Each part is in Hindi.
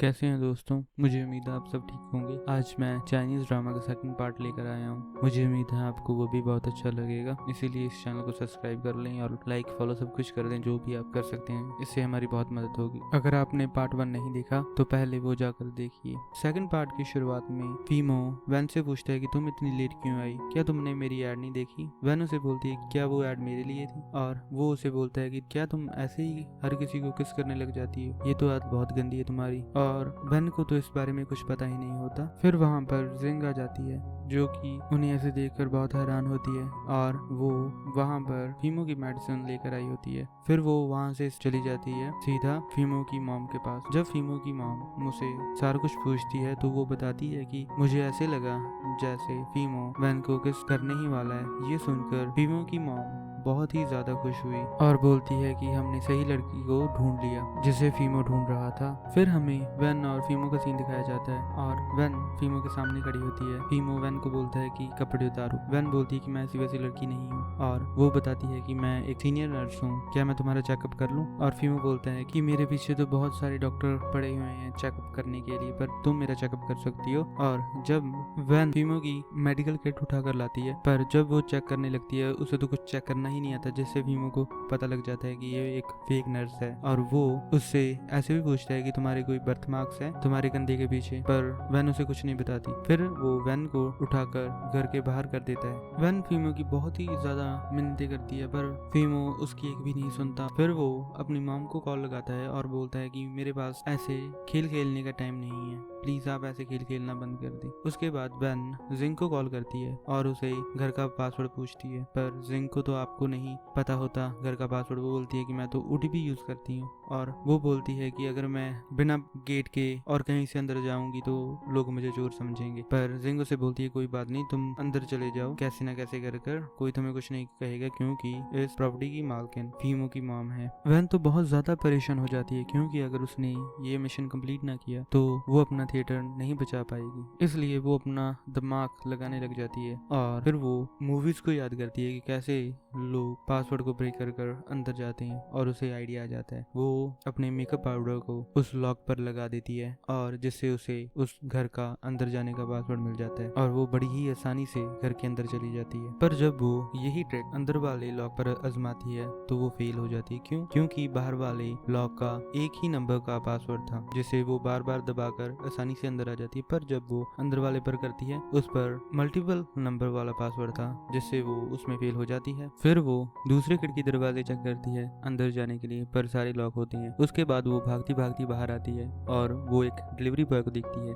कैसे हैं दोस्तों। मुझे उम्मीद है आप सब ठीक होंगे। आज मैं चाइनीज ड्रामा का सेकंड पार्ट लेकर आया हूँ। मुझे उम्मीद है आपको वो भी बहुत अच्छा लगेगा, इसीलिए इस चैनल को सब्सक्राइब कर लें और लाइक फॉलो सब कुछ कर दें, जो भी आप कर सकते हैं। इससे हमारी बहुत मदद होगी। अगर आपने पार्ट 1 नहीं देखा तो पहले वो जाकर देखिए। सेकंड पार्ट की शुरुआत में फीमो वैन से पूछता है कि तुम इतनी लेट क्यों आई, क्या तुमने मेरी ऐड नहीं देखी। वैन उसे बोलती है क्या वो ऐड मेरे लिए थी, और वो उसे बोलता है कि क्या तुम ऐसे ही हर किसी को किस करने लग जाती हो, ये तो आदत बहुत गंदी है तुम्हारी। और वेन को तो इस बारे में कुछ पता ही नहीं होता। फिर वहाँ पर जिंग आ जाती है, जो कि उन्हें ऐसे देखकर बहुत हैरान होती है, और वो वहाँ पर फीमो की मेडिसिन लेकर आई होती है। फिर वो वहाँ से चली जाती है सीधा फीमो की मॉम के पास। जब फीमो की मॉम मुझसे सारा कुछ पूछती है तो वो बताती है कि मुझे ऐसे लगा जैसे फीमो वेन को किस करने ही वाला है। ये सुनकर फीमो की मॉम बहुत ही ज्यादा खुश हुई और बोलती है कि हमने सही लड़की को ढूंढ लिया जिसे फीमो ढूंढ रहा था। फिर हमें वेन और फीमो का सीन दिखाया जाता है, और वेन फीमो के सामने खड़ी होती है। फीमो वेन को बोलता है कि कपड़े उतारो। वेन बोलती है कि मैं ऐसी वैसी लड़की नहीं हूँ, और वो बताती है कि मैं एक सीनियर नर्स हूँ, क्या मैं तुम्हारा चेकअप कर लूँ। और फीमो बोलता है कि मेरे पीछे तो बहुत सारे डॉक्टर पड़े हुए हैं चेकअप करने के लिए, पर तुम मेरा चेकअप कर सकती हो। और जब वेन फीमो की मेडिकल किट उठा कर लाती है, पर जब वो चेक करने लगती है उसे तो कुछ चेक करना ही नहीं आता, जिससे फीमो को पता लग जाता है कि ये एक फेक नर्स है। और वो उससे ऐसे भी पूछता है कि तुम्हारे कोई बर्थ मार्क्स है तुम्हारे कंधे के पीछे, पर वेन उसे कुछ नहीं बताती। फिर वो वेन को उठाकर घर के बाहर कर देता है। वेन फीमो की बहुत ही ज्यादा मिन्नतें करती है, पर फीमो उसकी एक भी नहीं सुनता। फिर वो अपनी मॉम को कॉल लगाता है और बोलता है कि मेरे पास ऐसे खेल खेलने का टाइम नहीं है, प्लीज आप ऐसे खेल खेलना बंद कर दें। उसके बाद वेन जिंग को कॉल करती है और उसे घर का पासवर्ड पूछती है, पर जिंग को तो आपको नहीं पता होता घर का पासवर्ड। वो बोलती है कि मैं तो ओटीपी यूज करती हूँ, और वो बोलती है कि अगर मैं बिना गेट के और कहीं से अंदर जाऊंगी तो लोग मुझे चोर समझेंगे। पर जिंग उसे बोलती है कोई बात नहीं, तुम अंदर चले जाओ, कैसे ना कैसे कर कोई तुम्हें कुछ नहीं कहेगा, क्योंकि इस प्रॉपर्टी की मालकिन फीमो की मॉम है। वैन तो बहुत ज्यादा परेशान हो जाती है, क्योंकि अगर उसने ये मिशन कंप्लीट ना किया तो वो अपना थिएटर नहीं बचा पाएगी। इसलिए वो अपना दिमाग लगाने लग जाती है, और फिर वो मूवीज को याद करती है कि कैसे लोग पासवर्ड को ब्रेक कर अंदर जाते हैं, और उसे आइडिया आ जाता है। वो अपने मेकअप पाउडर को उस लॉक पर लगा देती है, और जिससे उसे उस घर का अंदर जाने का पासवर्ड मिल जाता है, और वो बड़ी ही आसानी से घर के अंदर चली जाती है। पर जब वो यही ट्रिक अंदर वाले लॉक पर आजमाती है तो वो फेल हो जाती है। क्योंकि बाहर वाले लॉक का एक ही नंबर का पासवर्ड था, जिसे वो बार बार दबाकर आसानी से अंदर आ जाती है। पर जब वो अंदर वाले पर करती है उस पर मल्टीपल नंबर वाला पासवर्ड था, जिससे वो उसमें फेल हो जाती है। फिर वो दूसरे खिड़की दरवाजे चेक करती है अंदर जाने के लिए, पर सारे लॉक होते हैं। उसके बाद वो भागती भागती बाहर आती है, और वो एक डिलीवरी बॉय को देखती है,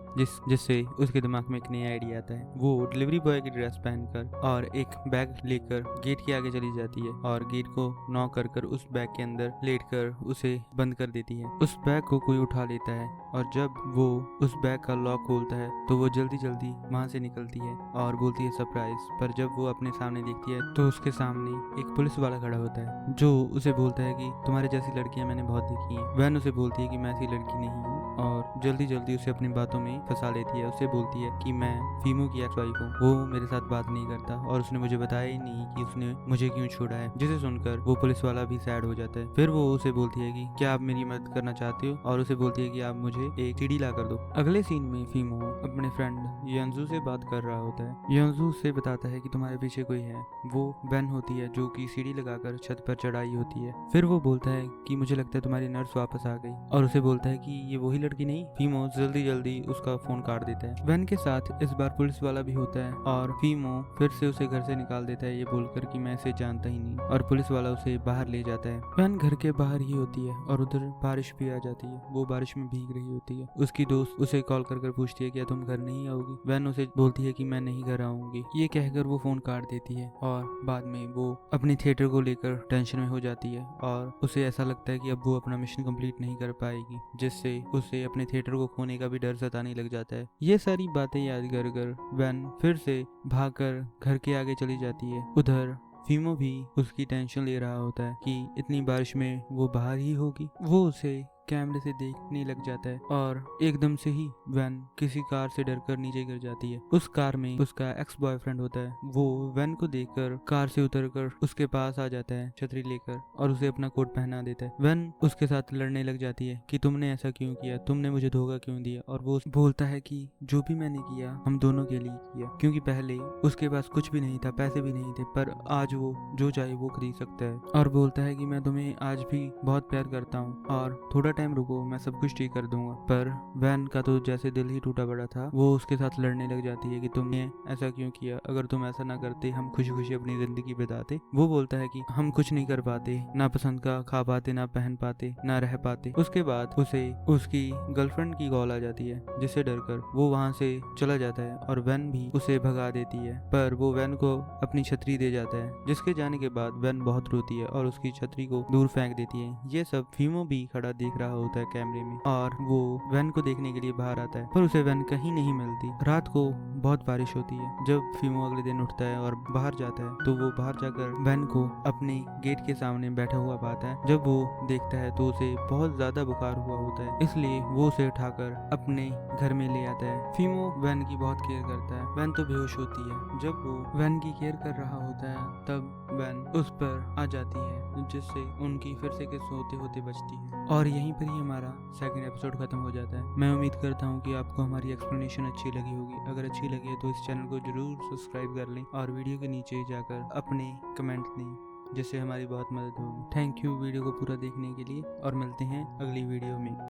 जिससे उसके दिमाग में एक नया आइडिया आता है। वो डिलीवरी बॉय की ड्रेस पहनकर और एक बैग लेकर गेट के आगे चली जाती है, और गेट को नॉक कर उस बैग के अंदर लेटकर उसे बंद कर देती है। उस बैग को कोई उठा लेता है, और जब वो उस बैग का लॉक खोलता है तो वो जल्दी जल्दी वहां से निकलती है और बोलती है सरप्राइज। पर जब वो अपने सामने देखती है तो उसके सामने एक पुलिस वाला खड़ा होता है, जो उसे बोलता है कि तुम्हारे जैसी लड़कियां मैंने बहुत देखी हैं। वैन उसे बोलती है कि मैं ऐसी लड़की नहीं हूँ, और जल्दी जल्दी उसे अपनी बातों में फंसा लेती है। उसे बोलती है कि मैं फीमो की एक्स वाइफ हूँ, वो मेरे साथ बात नहीं करता, और उसने मुझे बताया ही नहीं कि उसने मुझे क्यों छोड़ा है। जिसे सुनकर वो पुलिस वाला भी सैड हो जाता है। फिर वो उसे बोलती है कि क्या आप मेरी मदद करना चाहते हो, और उसे बोलती है कि आप मुझे एक सीढ़ी ला कर दो। अगले सीन में फीमो अपने फ्रेंड यंजू से बात कर रहा होता है। यंजू से बताता है कि तुम्हारे पीछे कोई है। वो वेन होती है जो कि सीढ़ी लगाकर छत पर चढ़ाई होती है। फिर वो बोलता है कि मुझे लगता है तुम्हारी नर्स वापस आ गई, और उसे बोलता है कि ये वही लड़की नहीं। फीमो जल्दी जल्दी उसका फोन काट देता है। वेन के साथ इस बार पुलिस वाला भी होता है, और फीमो फिर से उसे घर से निकाल देता है, ये बोलकर कि मैं इसे जानता ही नहीं, और पुलिस वाला उसे बाहर ले जाता है। वेन घर के बाहर ही होती है, और उधर बारिश भी आ जाती है। वो बारिश में भीग रही होती है। उसकी दोस्त उसे कॉल कर पूछती है क्या तुम घर नहीं आओगी। वेन उसे बोलती है कि मैं नहीं घर आऊंगी। ये कहकर वो फोन काट देती है, और बाद में वो अपनी थिएटर को लेकर टेंशन में हो जाती है, और उसे ऐसा लगता है कि अब वो अपना मिशन कंप्लीट नहीं कर पाएगी, जिससे उसे अपने थिएटर को खोने का भी डर सताने लग जाता है। ये सारी बातें याद कर वैन फिर से भागकर घर के आगे चली जाती है। उधर फीमो भी उसकी टेंशन ले रहा होता है कि इतनी बारिश में वो बाहर ही होगी। वो उसे कैमरे से देखने लग जाता है और एकदम से ही वैन किसी कार से डरकर नीचे गिर जाती है। उस कार में उसका एक्स बॉयफ्रेंड होता है। वो वैन को देखकर कार से उतरकर उसके पास आ जाता है छतरी लेकर और उसे अपना कोट पहना देता है। वैन उसके साथ लड़ने लग जाती है कि तुमने ऐसा क्यों किया, तुमने मुझे धोखा क्यों दिया। और वो बोलता है कि जो भी मैंने किया हम दोनों के लिए किया, क्योंकि पहले उसके पास कुछ भी नहीं था, पैसे भी नहीं थे, पर आज वो जो चाहे वो खरीद सकता है। और बोलता है कि मैं तुम्हें आज भी बहुत प्यार करता हूँ और थोड़ा टाइम रुको, मैं सब कुछ ठीक कर दूंगा। पर वैन का तो जैसे दिल ही टूटा पड़ा था, वो उसके साथ लड़ने लग जाती है कि तुमने ऐसा क्यों किया, अगर तुम ऐसा ना करते हम खुशी खुशी अपनी जिंदगी बिताते। वो बोलता है कि हम कुछ नहीं कर पाते, ना पसंद का खा पाते, ना पहन पाते, ना रह पाते। उसके बाद उसे उसकी गर्लफ्रेंड की कॉल आ जाती है, जिससे डरकर वो वहां से चला जाता है और वैन भी उसे भगा देती है। पर वो वैन को अपनी छतरी दे जाता है, जिसके जाने के बाद वैन बहुत रोती है और उसकी छतरी को दूर फेंक देती है। ये सब फीमो भी खड़ा देख रहा होता है कैमरे में और वो वैन को देखने के लिए बाहर आता है, पर उसे वैन कहीं नहीं मिलती। रात को बहुत बारिश होती है। जब फीमो अगले दिन उठता है और बाहर जाता है तो वो बाहर जाकर वैन को अपने गेट के सामने बैठा हुआ पाता है। जब वो देखता है तो उसे बहुत ज्यादा बुखार हुआ होता है, इसलिए वो उसे उठाकर अपने घर में ले आता है। फीमो वैन की बहुत केयर करता है। वैन तो बेहोश होती है। जब वो वैन की केयर कर रहा होता है तब वैन उस पर आ जाती है, जिससे उनकी फिर से किस होते होते बचती है। और यहीं पर ही हमारा सेकंड एपिसोड खत्म हो जाता है। मैं उम्मीद करता हूँ कि आपको हमारी एक्सप्लेनेशन अच्छी लगी होगी। अगर अच्छी लगी है तो इस चैनल को जरूर सब्सक्राइब कर लें और वीडियो के नीचे जाकर अपने कमेंट दें, जिससे हमारी बहुत मदद होगी। थैंक यू वीडियो को पूरा देखने के लिए और मिलते हैं अगली वीडियो में।